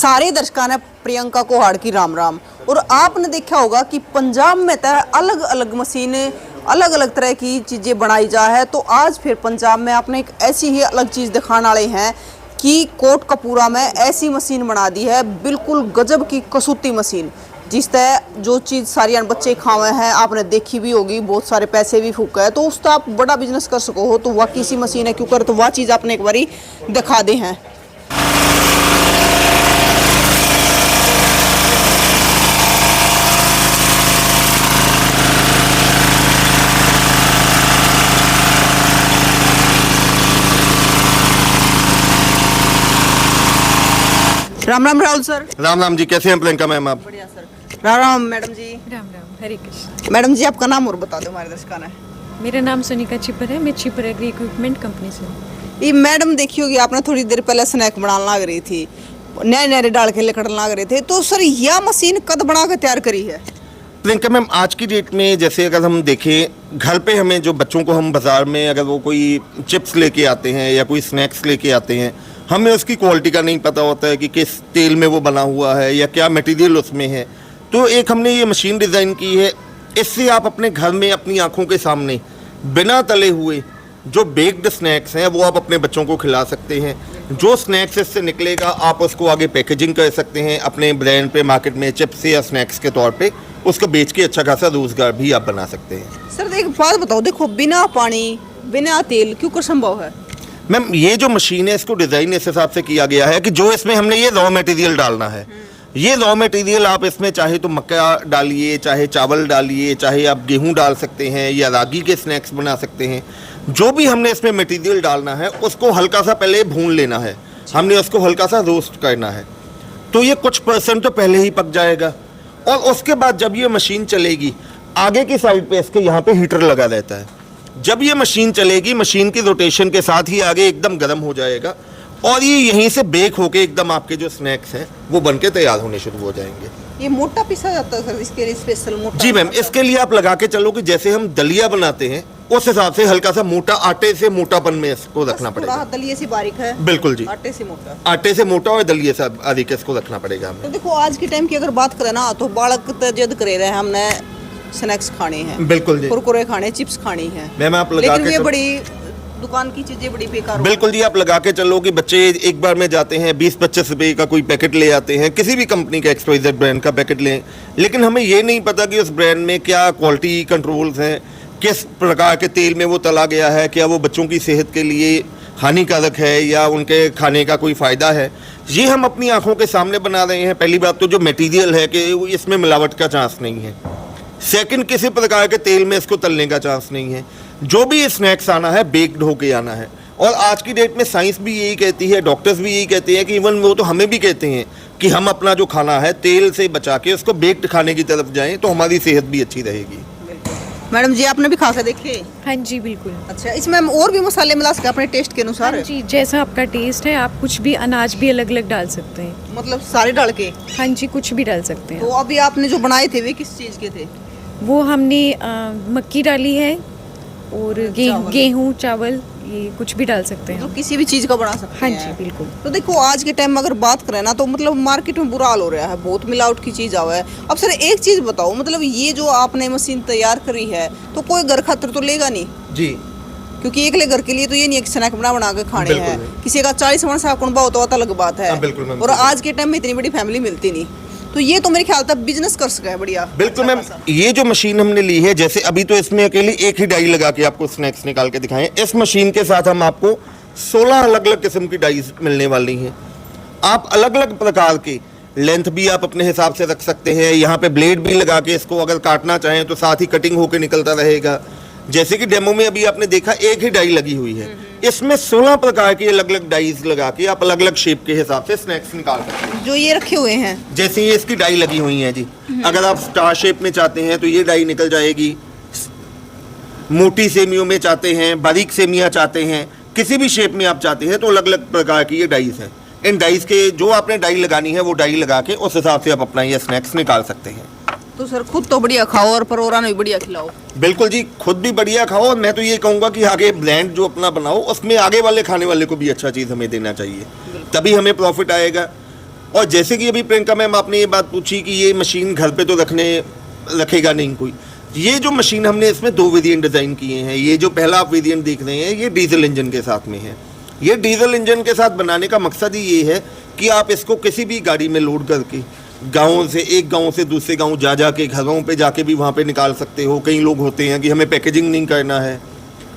सारे दर्शकों ने प्रियंका कोहाड़ की राम राम। और आपने देखा होगा कि पंजाब में तो अलग अलग मशीनें अलग अलग तरह की चीज़ें बनाई जा है, तो आज फिर पंजाब में आपने एक ऐसी ही अलग चीज़ दिखाने वाले हैं कि कोटकपूरा में ऐसी मशीन बना दी है, बिल्कुल गजब की कसूती मशीन, जिस तरह जो चीज़ सारी बच्चे खावे हैं आपने देखी भी होगी, बहुत सारे पैसे भी फूके हैं, तो उसका आप बड़ा बिजनेस कर सको हो, तो वह किसी मशीन है क्यों कर, तो वह चीज़ आपने एक बारी दिखा दे हैं। राम राम राहुल सर। राम राम जी, कैसे हैं प्रियंका मैम आप? बढ़िया सर। राम राम मैडम जी। राम राम, हरे कृष्ण। मैडम जी आपका नाम और बता दो हमारे दर्शकों ने। मेरा नाम सोनिका छिपर है, मैं छिपर एग्री इक्विपमेंट कंपनी से हूँ। ये मैडम देखी होगी आपने, थोड़ी देर पहले स्नैक बनाने लग रही थी, नए नए डाल के लकड़ने लग रहे थे, तो सर यह मशीन कद बना के तैयार करी है? प्रियंका मैम, आज की डेट में जैसे अगर हम देखें, घर पे हमें जो बच्चों को हम बाज़ार में अगर वो कोई चिप्स लेके आते हैं या कोई स्नैक्स लेके आते हैं, हमें उसकी क्वालिटी का नहीं पता होता है कि किस तेल में वो बना हुआ है या क्या मटेरियल उसमें है। तो एक हमने ये मशीन डिज़ाइन की है, इससे आप अपने घर में अपनी आंखों के सामने बिना तले हुए जो बेक्ड स्नैक्स हैं वो आप अपने बच्चों को खिला सकते हैं। जो स्नैक्स इससे निकलेगा आप उसको आगे पैकेजिंग कर सकते हैं अपने ब्रांड पे, मार्केट में चिप्स या स्नैक्स के तौर पे उसको बेच के अच्छा खासा रोजगार भी आप बना सकते हैं। सर एक बात बताओ, देखो बिना पानी बिना तेल क्यों कर संभव है? मैम, ये जो मशीन है इसको डिज़ाइन इस हिसाब से किया गया है कि जो इसमें हमने ये रॉ मटेरियल डालना है, ये रॉ मटेरियल आप इसमें चाहे तो मक्का डालिए, चाहे चावल डालिए, चाहे आप गेहूं डाल सकते हैं या रागी के स्नैक्स बना सकते हैं। जो भी हमने इसमें मटेरियल डालना है उसको हल्का सा पहले भून लेना है, हमने उसको हल्का सा रोस्ट करना है, तो ये कुछ % तो पहले ही पक जाएगा। और उसके बाद जब ये मशीन चलेगी, आगे की साइड पे इसके यहाँ पे हीटर लगा रहता है, जब ये मशीन चलेगी मशीन की रोटेशन के साथ ही आगे एकदम गर्म हो जाएगा और ये यहीं से बेक होके एकदम आपके जो स्नैक्स हैं वो बनके तैयार होने शुरू हो जाएंगे। ये मोटा पीसा जाता है सर, इसके लिए स्पेशल मोटा? जी मैम, इसके लिए आप लगा के चलो कि जैसे हम दलिया बनाते हैं उस हिसाब से हल्का सा मोटा, आटे से मोटापन में इसको रखना पड़ेगा। दलिये से बारीक है? बिल्कुल जी, आटे से मोटा। आटे से मोटा और दलिये से बारीक इसको रखना पड़ेगा हमें। तो देखो आज के टाइम की अगर बात करें ना, तो बालक तो जिद करे रहे हमने स्नैक्स खाने हैं, बिल्कुल जी, कुरकुरे खाने, चिप्स खानी है, मैम आप लगा लेकिन के ये बड़ी दुकान की चीजें बड़ी बेकार। बिल्कुल जी, आप लगा के चलो कि बच्चे एक बार में जाते हैं 20-25 रुपए का कोई पैकेट ले आते हैं, किसी भी कंपनी का XYZ ब्रांड का पैकेट लें, लेकिन हमें ये नहीं पता कि उस ब्रांड में क्या क्वालिटी कंट्रोल्स हैं, किस प्रकार के तेल में वो तला गया है, क्या वो बच्चों की सेहत के लिए हानिकारक है या उनके खाने का कोई फ़ायदा है। ये हम अपनी आंखों के सामने बना रहे हैं। पहली बात तो जो मटेरियल है कि इसमें मिलावट का चांस नहीं है, सेकंड किसी प्रकार के तेल में इसको तलने का चांस नहीं है। जो भी स्नैक्स आना है बेक्ड होके आना है। और आज की डेट में साइंस भी यही कहती है, डॉक्टर्स भी यही कहते हैं कि इवन वो तो हमें भी कहते हैं कि हम अपना जो खाना है तेल से बचा के उसको बेक्ड खाने की तरफ जाएं तो हमारी सेहत भी अच्छी रहेगी। मैडम जी आपने भी खा के देखे? हाँ जी बिल्कुल। अच्छा, इसमें हम और भी मसाले मिला सकते हैं अपने टेस्ट के अनुसार? हाँ जी, जैसा आपका टेस्ट है आप कुछ भी अनाज भी अलग अलग डाल सकते हैं। मतलब सारे डाल के? हाँ जी, कुछ भी डाल सकते हैं। तो अभी आपने जो बनाए थे वे किस चीज़ के थे? वो हमने मक्की डाली है और गेहूँ, चावल, ये कुछ भी डाल सकते हैं। तो किसी भी चीज़ का बना सकते हाँ हैं? जी बिल्कुल। तो देखो आज के टाइम में अगर बात करें ना, तो मतलब मार्केट में बुरा हाल हो रहा है, बहुत मिलावट की चीज़ आवा है। अब सर एक चीज़ बताओ, मतलब ये जो आपने मशीन तैयार करी है तो कोई घर खातर तो लेगा नहीं जी, क्योंकि एक घर के लिए तो ये नहीं है कि स्नैक बना के खाने हैं, किसी का 40 वर्ष का कुनबा होता तो अलग बात है। और आज के टाइम में इतनी बड़ी फैमिली मिलती नहीं, तो ये तो मेरे ख्याल तक बिजनेस कर सका है बढ़िया। बिल्कुल मैम, ये जो मशीन हमने ली है, जैसे अभी तो इसमें अकेली एक ही डाई लगा के आपको स्नैक्स निकाल के दिखाएं, इस मशीन के साथ हम आपको 16 अलग अलग किस्म की डाइज मिलने वाली हैं। आप अलग अलग प्रकार की लेंथ भी आप अपने हिसाब से रख सकते हैं, यहाँ पे ब्लेड भी लगा के इसको अगर काटना चाहें तो साथ ही कटिंग होकर निकलता रहेगा। जैसे कि डेमो में अभी आपने देखा एक ही डाई लगी हुई है, इसमें 16 प्रकार की अलग अलग डाइज लगा के आप अलग अलग शेप के हिसाब से स्नैक्स निकाल सकते हैं। जो ये रखे हुए हैं, जैसे ये इसकी डाई लगी हुई है जी, अगर आप स्टार शेप में चाहते हैं तो ये डाई निकल जाएगी, मोटी सेमियों में चाहते हैं, बारीक सेमियां चाहते हैं, किसी भी शेप में आप चाहते हैं तो अलग अलग प्रकार की ये डाइज हैं। इन डाइज के जो आपने डाई लगानी है वो डाई लगा के उस हिसाब से आप अपना ये स्नैक्स निकाल सकते हैं। तो सर खुद तो बढ़िया खाओ और परिवार भी बढ़िया खिलाओ। बिल्कुल जी, खुद भी बढ़िया खाओ और मैं तो ये कहूँगा कि आगे ब्रांड जो अपना बनाओ उसमें आगे वाले खाने वाले को भी अच्छा चीज़ हमें देना चाहिए, तभी हमें प्रॉफिट आएगा। और जैसे कि अभी प्रियंका मैम आपने ये बात पूछी कि ये मशीन घर पे तो रखेगा नहीं कोई, ये जो मशीन हमने इसमें 2 वेरिएंट डिज़ाइन किए हैं। ये जो पहला आप वेरिएंट देख रहे हैं ये डीजल इंजन के साथ में है। ये डीजल इंजन के साथ बनाने का मकसद ही ये है कि आप इसको किसी भी गाड़ी में लोड करके गाँव से एक गाँव से दूसरे गाँव जा के घरों पे जाके भी वहाँ पे निकाल सकते हो। कई लोग होते हैं कि हमें पैकेजिंग नहीं करना है,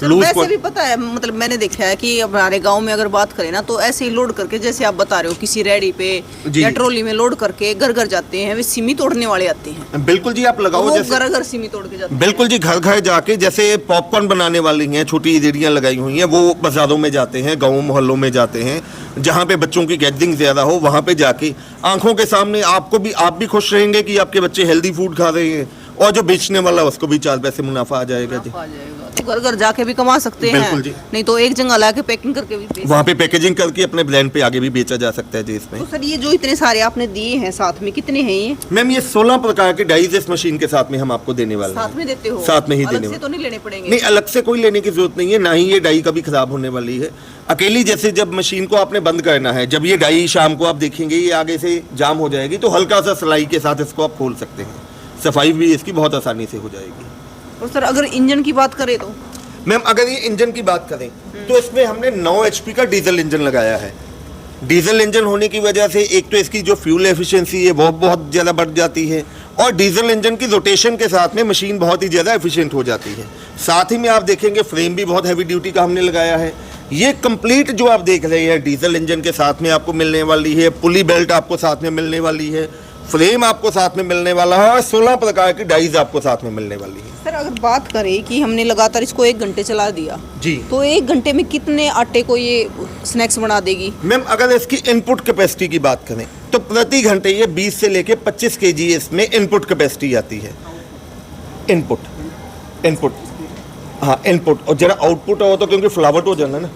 सर वैसे भी पता है, मतलब मैंने देखा है कि हमारे गांव में अगर बात करें ना तो ऐसे ही लोड करके, जैसे आप बता रहे हो, किसी रेडी पे जी। या ट्रॉली में लोड करके घर घर जाते हैं। वे सिमी तोड़ने वाले आते हैं। बिल्कुल जी, आप लगाओ, वो जैसे घर घर सिमी तोड़ के जाते हैं। बिल्कुल जी, घर घर जाके जैसे पॉपकॉर्न बनाने वाली हैं, छोटी रेडियाँ लगाई हुई हैं, वो बाजारों में जाते हैं, गाँव मोहल्लों में जाते हैं, जहाँ पे बच्चों की गैदरिंग ज़्यादा हो, वहाँ पे जाके आंखों के सामने आप भी खुश रहेंगे कि आपके बच्चे हेल्दी फूड खा रहे हैं, और जो बेचने वाला उसको भी 4 पैसे मुनाफा आ जाएगा जी। तो घर घर जाके भी कमा सकते बिल्कुल हैं जी। नहीं तो एक जगह ला के पैकिंग करके भी बेच। वहाँ पे पैकेजिंग करके अपने ब्रांड पे आगे भी बेचा जा सकता है जी इसमें। तो सर ये जो इतने सारे आपने दिए हैं साथ में, कितने हैं ये? मैम ये 16 प्रकार के डाइज इस मशीन के साथ में हम आपको देने वाले हैं। साथ में देते हो? साथ में ही अलग देने से वाले। तो नहीं लेने पड़ेंगे? नहीं, अलग से कोई लेने की जरूरत नहीं है, ना ही ये डाई कभी खराब होने वाली है। अकेली जैसे जब मशीन को आपने बंद करना है, जब ये डाई शाम को आप देखेंगे ये आगे से जाम हो जाएगी, तो हल्का सा सिलाई के साथ इसको आप खोल सकते हैं। सफाई भी इसकी बहुत आसानी से हो जाएगी। और सर अगर इंजन की बात करें तो? मैम अगर ये इंजन की बात करें तो इसमें हमने 9 HP का डीजल इंजन लगाया है। डीजल इंजन होने की वजह से एक तो इसकी जो फ्यूल एफिशिएंसी है वो बहुत ज़्यादा बढ़ जाती है, और डीजल इंजन की रोटेशन के साथ में मशीन बहुत ही ज़्यादा एफिशिएंट हो जाती है। साथ ही में आप देखेंगे फ्रेम भी बहुत हैवी ड्यूटी का हमने लगाया है। ये कंप्लीट जो आप देख रहे हैं डीजल इंजन के साथ में आपको मिलने वाली है, पुली बेल्ट आपको साथ में मिलने वाली है, फ्रेम आपको साथ में मिलने वाला है, और 16 प्रकार की डाइज आपको साथ में मिलने वाली है। सर अगर बात करें कि हमने लगातार इसको 1 घंटे चला दिया जी, तो 1 घंटे में कितने आटे को ये स्नैक्स बना देगी? मैम अगर इसकी इनपुट कैपेसिटी की बात करें तो प्रति घंटे ये 20 से लेके 25 kg इसमें इनपुट कैपेसिटी आती है। इनपुट हाँ इनपुट, और जरा आउटपुट हो तो क्योंकि फ्लावट हो जाना ना।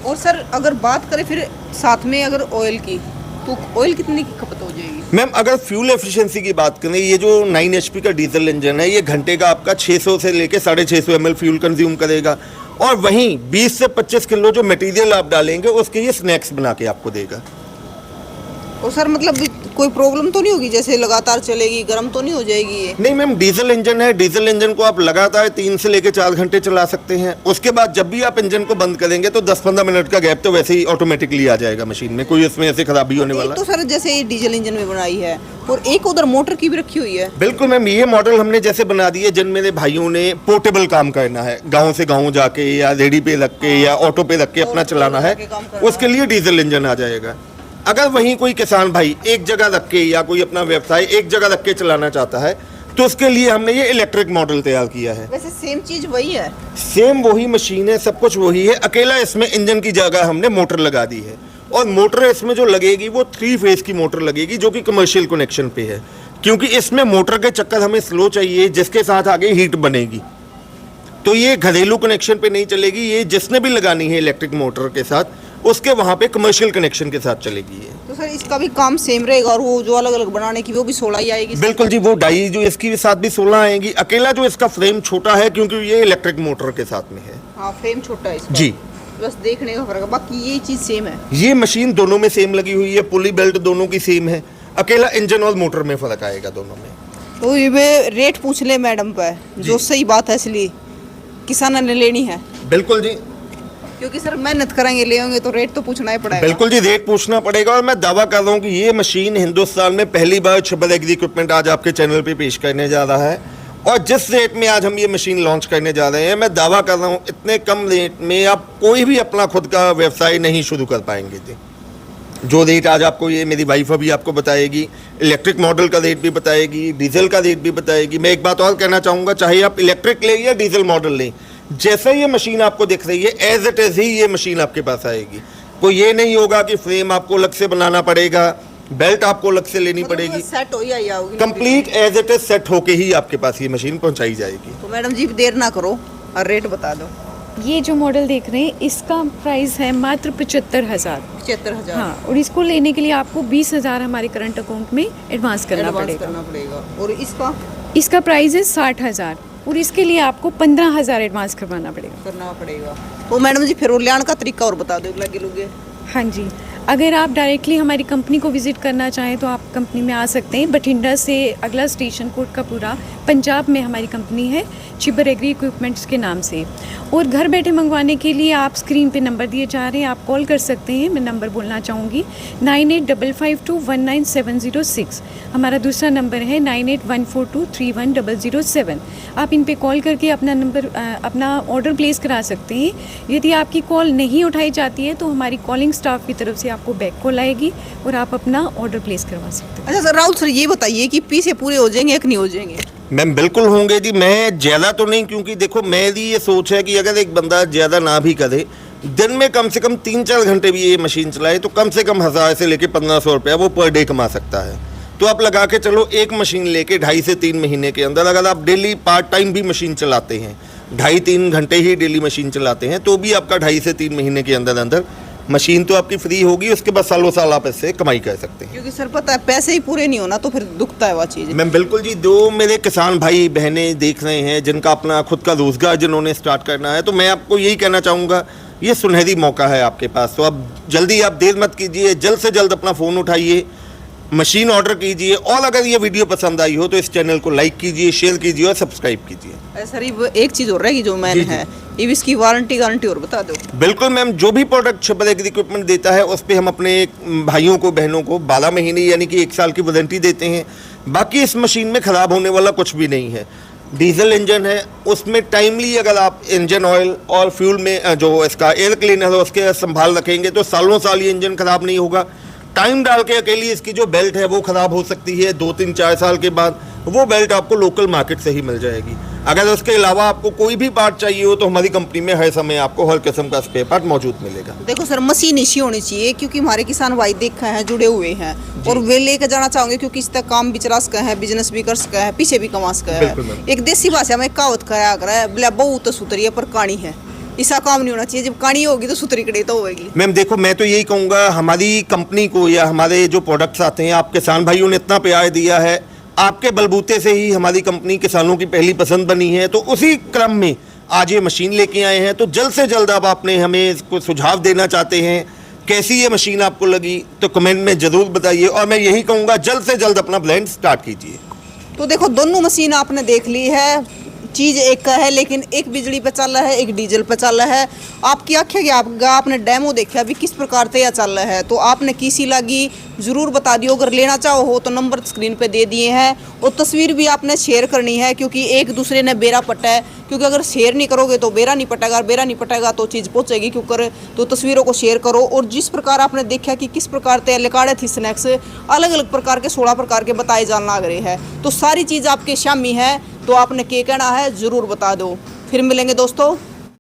और सर अगर बात करें फिर साथ में अगर ऑयल की, तो ऑयल कितनी की खपत हो जाएगी? मैम अगर फ्यूल एफिशिएंसी की बात करें, ये जो 9 HP का डीजल इंजन है ये घंटे का आपका 600 से लेके 650 ml फ्यूल कंज्यूम करेगा, और वहीं 20 से 25 किलो जो मटेरियल आप डालेंगे उसके ये स्नैक्स बना के आपको देगा। और सर मतलब कोई प्रॉब्लम तो नहीं होगी, जैसे लगातार चलेगी, गर्म तो नहीं हो जाएगी ये? नहीं मैम, डीजल इंजन है, डीजल इंजन को आप लगातार 3 से लेकर 4 घंटे चला सकते हैं। उसके बाद जब भी आप इंजन को बंद करेंगे तो 10-15 मिनट का गैप तो वैसे ही ऑटोमेटिकली आ जाएगा मशीन में, कोई इसमें ऐसे खराबी होने वाला। तो सर जैसे ये डीजल इंजन में बनाई है और एक उधर मोटर की भी रखी हुई है। बिल्कुल मैम, ये मॉडल हमने जैसे बना दी है जिन मेरे भाइयों ने पोर्टेबल काम करना है, गाँव से गाँव जाके या रेडी पे रख के या ऑटो पे रख के अपना चलाना है, उसके लिए डीजल इंजन आ जाएगा। अगर वहीं कोई किसान भाई एक जगह रख के या कोई अपना व्यवसाय एक जगह रख के चलाना चाहता है तो उसके लिए हमने ये इलेक्ट्रिक मॉडल तैयार किया है। वैसे सेम चीज वही है? सेम वही मशीन है, सब कुछ वही है, अकेला इसमें इंजन की जगह हमने मोटर लगा दी है। और मोटर इसमें जो लगेगी वो 3 फेज की मोटर लगेगी जो कि कमर्शियल कनेक्शन पे है, क्योंकि इसमें मोटर के चक्कर हमें स्लो चाहिए जिसके साथ आगे हीट बनेगी। तो ये घरेलू कनेक्शन पे नहीं चलेगी, ये जिसने भी लगानी है इलेक्ट्रिक मोटर के साथ उसके वहाँ पे कमर्शियल कनेक्शन के साथ चलेगी ये। तो सर इसका भी काम सेम रहेगा, और वो जो अलग अलग बनाने की वो भी 16 ही आएगी? बिल्कुल जी, वो डाई जो इसकी साथ भी 16 आएंगी। अकेला जो इसका फ्रेम छोटा है क्योंकि ये इलेक्ट्रिक मोटर के साथ में है। हाँ फ्रेम छोटा है इसका जी, बस देखने का फर्क है, बाकी ये चीज सेम है। ये मशीन दोनों में सेम लगी हुई है, पुली बेल्ट दोनों की सेम है, अकेला इंजन और मोटर में फर्क आएगा दोनों में। तो ये रेट पूछ ले मैडम पे, जो सही बात है, इसलिए किसान ने लेनी है। बिल्कुल जी, क्योंकि सर मेहनत करेंगे ले होंगे तो रेट तो पूछना ही पड़ेगा। बिल्कुल जी, रेट पूछना पड़ेगा। और मैं दावा कर रहा हूँ कि ये मशीन हिंदुस्तान में पहली बार ट्रिपल एग्री इक्विपमेंट आज आपके चैनल पे पेश करने जा रहा है, और जिस रेट में आज हम ये मशीन लॉन्च करने जा रहे हैं, मैं दावा कर रहा हूँ इतने कम रेट में आप कोई भी अपना खुद का व्यवसाय नहीं शुरू कर पाएंगे जी। जो रेट आज आपको ये मेरी वाइफ अभी आपको बताएगी, इलेक्ट्रिक मॉडल का रेट भी बताएगी, डीजल का रेट भी बताएगी। मैं एक बात और कहना चाहूँगा, चाहे आप इलेक्ट्रिक लें या डीजल मॉडल लें, जैसे ये मशीन आपको दिख रही है एज इट इज ही ये मशीन आपके पास आएगी। कोई ये नहीं होगा कि फ्रेम आपको अलग से बनाना पड़ेगा, बेल्ट आपको अलग से लेनी पड़ेगी, सेट हो ही आओगी, complete as it is set होके ही आपके पास ये मशीन पहुंचाई जाएगी। तो मैडम जी देर ना करो और रेट बता दो। ये जो मॉडल देख रहे हैं इसका प्राइस है मात्र 75,000। 75,000? हाँ, और इसको लेने के लिए आपको 20,000 हमारे करंट अकाउंट में एडवांस करना पड़ेगा। और इसका प्राइस है 60,000, और इसके लिए आपको 15,000 एडवांस करना पड़ेगा। तो मैडम जी फिर लियान का तरीका और बता दो लगे लोगे। हाँ जी, अगर आप डायरेक्टली हमारी कंपनी को विज़िट करना चाहें तो आप कंपनी में आ सकते हैं। बठिंडा से अगला स्टेशन कोटकपुरा, पंजाब में हमारी कंपनी है चिबर एग्री इक्विपमेंट्स के नाम से। और घर बैठे मंगवाने के लिए आप स्क्रीन पे नंबर दिए जा रहे हैं, आप कॉल कर सकते हैं। मैं नंबर बोलना चाहूँगी 9855219706। हमारा दूसरा नंबर है 9814231007। आप इन पे कॉल करके अपना ऑर्डर प्लेस करा सकते हैं। यदि आपकी कॉल नहीं उठाई जाती है तो हमारी कॉलिंग स्टाफ की तरफ से आपको बैक कॉल आएगी और आप अपना ऑर्डर प्लेस करवा सकते हैं। अच्छा सर, राहुल सर ये बताइए कि पीसे पूरे हो जाएंगे या नहीं हो जाएंगे? मैम बिल्कुल होंगे जी। मैं ज़्यादा तो नहीं, क्योंकि देखो मेरी ये सोच है कि अगर एक बंदा ज़्यादा ना भी करे, दिन में कम से कम 3-4 घंटे भी ये मशीन चलाए तो कम से कम 1000 से लेके 1500 रुपया वो पर डे कमा सकता है। तो आप लगा के चलो एक मशीन लेके 2.5 से 3 महीने के अंदर अगर आप डेली पार्ट टाइम भी मशीन चलाते हैं, 2.5-3 घंटे ही डेली मशीन चलाते हैं, तो भी आपका 2.5 से 3 महीने के अंदर अंदर मशीन तो आपकी फ्री होगी। उसके बाद सालों साल आप इससे कमाई कर सकते हैं। क्योंकि सर पता है पैसे ही पूरे नहीं होना तो फिर दुखता है वह चीज़। मैम बिल्कुल जी। दो मेरे किसान भाई बहनें देख रहे हैं जिनका अपना खुद का रोज़गार जिन्होंने स्टार्ट करना है, तो मैं आपको यही कहना चाहूँगा, ये सुनहरी मौका है आपके पास। तो अब जल्दी आप देर मत कीजिए, जल्द से जल्द अपना फ़ोन उठाइए, मशीन ऑर्डर कीजिए। और अगर ये वीडियो पसंद आई हो तो इस चैनल को लाइक कीजिए, शेयर कीजिए और सब्सक्राइब कीजिए। सर ये एक चीज़ और रहेगी जो मैंने है, ये इसकी वारंटी गारंटी और बता दो। बिल्कुल मैम, जो भी प्रोडक्ट चिबर एग्री इक्विपमेंट देता है उस पे हम अपने भाइयों को बहनों को 12 महीने यानी कि 1 साल की वारंटी देते हैं। बाकी इस मशीन में ख़राब होने वाला कुछ भी नहीं है। डीजल इंजन है, उसमें टाइमली अगर आप इंजन ऑयल और फ्यूल में जो इसका एयर क्लीनर है उसके संभाल रखेंगे तो सालों साल ये इंजन ख़राब नहीं होगा। टाइम डाल के अकेली इसकी जो बेल्ट है वो ख़राब हो सकती है 2-3-4 साल के बाद, वो बेल्ट आपको लोकल मार्केट से ही मिल जाएगी। अगर उसके अलावा आपको कोई भी पार्ट चाहिए हो तो हमारी कंपनी में हर समय आपको हर किस्म का स्पेयर पार्ट मौजूद मिलेगा। देखो सर, मशीन इसी होनी चाहिए क्योंकि हमारे किसान भाई देखा है जुड़े हुए हैं और वे लेकर जाना चाहोगे क्योंकि इस तक काम भी चला सका है, बिजनेस भी कर सका है, पीछे भी कमा सका है। एक देसी भाषा में कहावत कराया कर है, बोला बहु तो सुतरी है पर कहानी है, ऐसा काम नहीं होना चाहिए। जब कहानी होगी तो सुतरी कड़ी तो होगी। मैम देखो, मैं तो यही कहूँगा हमारी कंपनी को या हमारे जो प्रोडक्ट्स आते हैं, आप किसान भाइयों ने इतना प्यार दिया है, आपके बलबूते से ही हमारी कंपनी किसानों की पहली पसंद बनी है। तो उसी क्रम में आज ये मशीन लेके आए हैं। तो जल्द से जल्द आप आपने हमें कोई सुझाव देना चाहते हैं, कैसी ये मशीन आपको लगी, तो कमेंट में ज़रूर बताइए। और मैं यही कहूँगा जल्द से जल्द अपना ब्रांड स्टार्ट कीजिए। तो देखो दोनों मशीन आपने देख ली है, चीज़ एक का है लेकिन एक बिजली पे चल रहा है, एक डीजल पे चल रहा है। आपकी आंखें क्या, आपने डेमो देखा अभी किस प्रकार से यह चल रहा है, तो आपने किसी लगी ज़रूर बता दियो। अगर लेना चाहो हो तो नंबर स्क्रीन पे दे दिए हैं और तस्वीर भी आपने शेयर करनी है क्योंकि एक दूसरे ने बेरा पटा है। क्योंकि अगर शेयर नहीं करोगे तो बेरा नहीं पटेगा, बेरा नहीं पटेगा तो चीज़ पहुँचेगी क्योंकि तो तस्वीरों को शेयर करो। और जिस प्रकार आपने देखा कि किस प्रकार से लिकाड़े थी स्नैक्स, अलग अलग प्रकार के 16 प्रकार के बताए जाने लग रहे हैं, तो सारी चीज़ आपके शामी है। तो आपने क्या कहना है ज़रूर बता दो। फिर मिलेंगे दोस्तों।